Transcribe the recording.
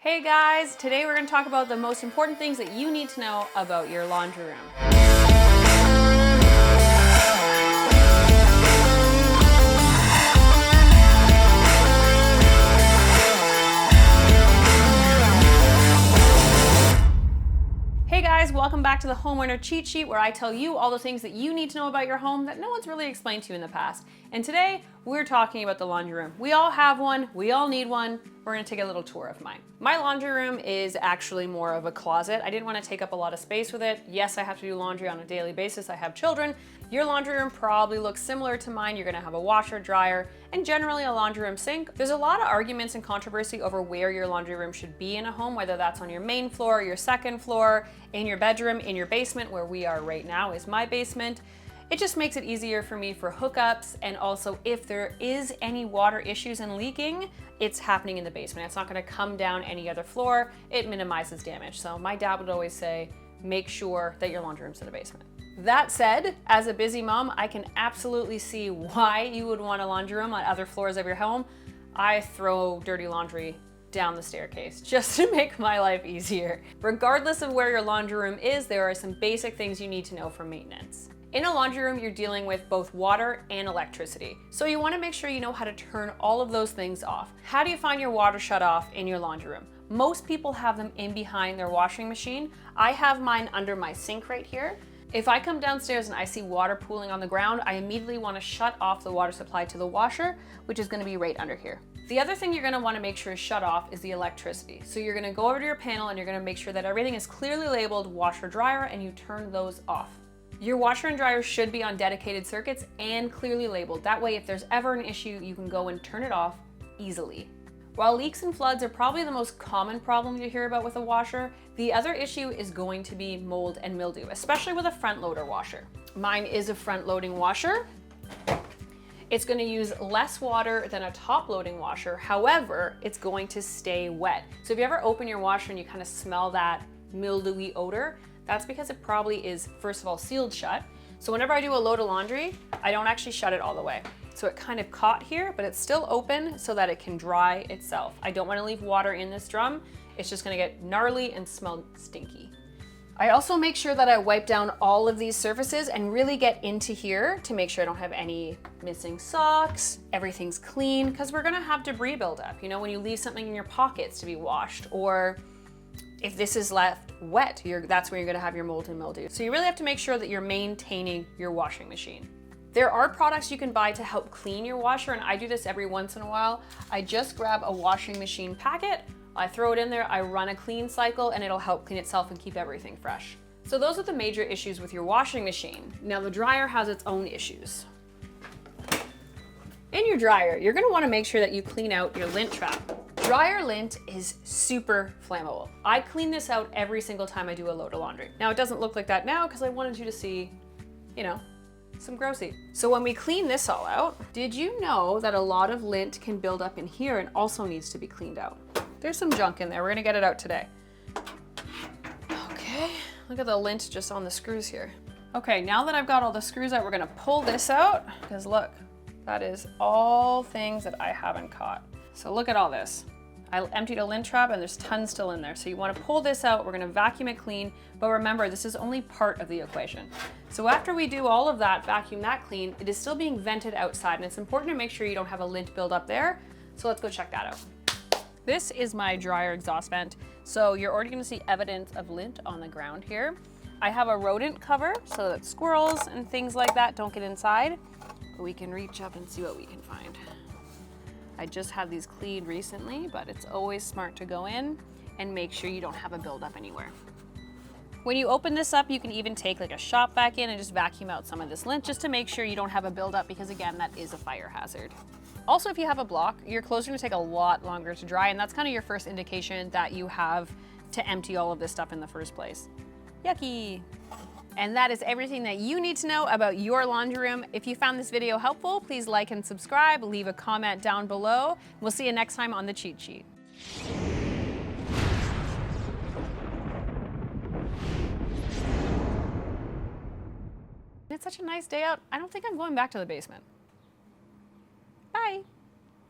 Hey guys, today we're going to talk about the most important things that you need to know about your laundry room. Hey guys, welcome back to the Homeowner Cheatsheet, where I tell you all the things that you need to know about your home that no one's really explained to you in the past. And today we're talking about the laundry room. We all have one, we all need one. We're gonna take a little tour of mine. My laundry room is actually more of a closet. I didn't want to take up a lot of space with it. Yes, I have to do laundry on a daily basis. I have children. Your laundry room probably looks similar to mine. You're gonna have a washer, dryer, and generally a laundry room sink. There's a lot of arguments and controversy over where your laundry room should be in a home, whether that's on your main floor, your second floor, in your bedroom, in your basement, where we are right now is my basement. It just makes it easier for me for hookups, and also if there is any water issues and leaking, it's happening in the basement. It's not gonna come down any other floor. It minimizes damage. So my dad would always say, make sure that your laundry room's in the basement. That said, as a busy mom, I can absolutely see why you would want a laundry room on other floors of your home. I throw dirty laundry down the staircase just to make my life easier. Regardless of where your laundry room is, there are some basic things you need to know for maintenance. In a laundry room, you're dealing with both water and electricity. So you want to make sure you know how to turn all of those things off. How do you find your water shut off in your laundry room? Most people have them in behind their washing machine. I have mine under my sink right here. If I come downstairs and I see water pooling on the ground, I immediately want to shut off the water supply to the washer, which is going to be right under here. The other thing you're going to want to make sure is shut off is the electricity. So you're going to go over to your panel and you're going to make sure that everything is clearly labeled washer, dryer, and you turn those off. Your washer and dryer should be on dedicated circuits and clearly labeled. That way, if there's ever an issue, you can go and turn it off easily. While leaks and floods are probably the most common problem you hear about with a washer, the other issue is going to be mold and mildew, especially with a front loader washer. Mine is a front loading washer. It's going to use less water than a top loading washer. However, it's going to stay wet. So if you ever open your washer and you kind of smell that mildewy odor, that's because it probably is, first of all, sealed shut. So whenever I do a load of laundry, I don't actually shut it all the way. So it kind of caught here, but it's still open so that it can dry itself. I don't want to leave water in this drum. It's just going to get gnarly and smell stinky. I also make sure that I wipe down all of these surfaces and really get into here to make sure I don't have any missing socks, everything's clean, because we're going to have debris buildup. You know, when you leave something in your pockets to be washed, or if this is left wet, that's where you're gonna have your mold and mildew. So you really have to make sure that you're maintaining your washing machine. There are products you can buy to help clean your washer, and I do this every once in a while. I just grab a washing machine packet, I throw it in there, I run a clean cycle, and it'll help clean itself and keep everything fresh. So those are the major issues with your washing machine. Now the dryer has its own issues. In your dryer, you're gonna wanna make sure that you clean out your lint trap. Dryer lint is super flammable. I clean this out every single time I do a load of laundry. Now it doesn't look like that now because I wanted you to see, you know, some grossy. So when we clean this all out, did you know that a lot of lint can build up in here and also needs to be cleaned out? There's some junk in there. We're gonna get it out today. Okay, look at the lint just on the screws here. Okay, now that I've got all the screws out, we're gonna pull this out because look, that is all things that I haven't caught. So look at all this. I emptied a lint trap and there's tons still in there. So you want to pull this out, we're going to vacuum it clean, but remember this is only part of the equation. So after we do all of that, vacuum that clean, it is still being vented outside, and it's important to make sure you don't have a lint buildup there. So let's go check that out. This is my dryer exhaust vent. So you're already going to see evidence of lint on the ground here. I have a rodent cover so that squirrels and things like that don't get inside, but we can reach up and see what we can find. I just had these cleaned recently, but it's always smart to go in and make sure you don't have a buildup anywhere. When you open this up, you can even take like a shop vac in and just vacuum out some of this lint just to make sure you don't have a buildup, because again, that is a fire hazard. Also, if you have a block, your clothes are gonna take a lot longer to dry, and that's kind of your first indication that you have to empty all of this stuff in the first place. Yucky. And that is everything that you need to know about your laundry room. If you found this video helpful, please like and subscribe, leave a comment down below. We'll see you next time on the Cheat Sheet. It's such a nice day out. I don't think I'm going back to the basement. Bye.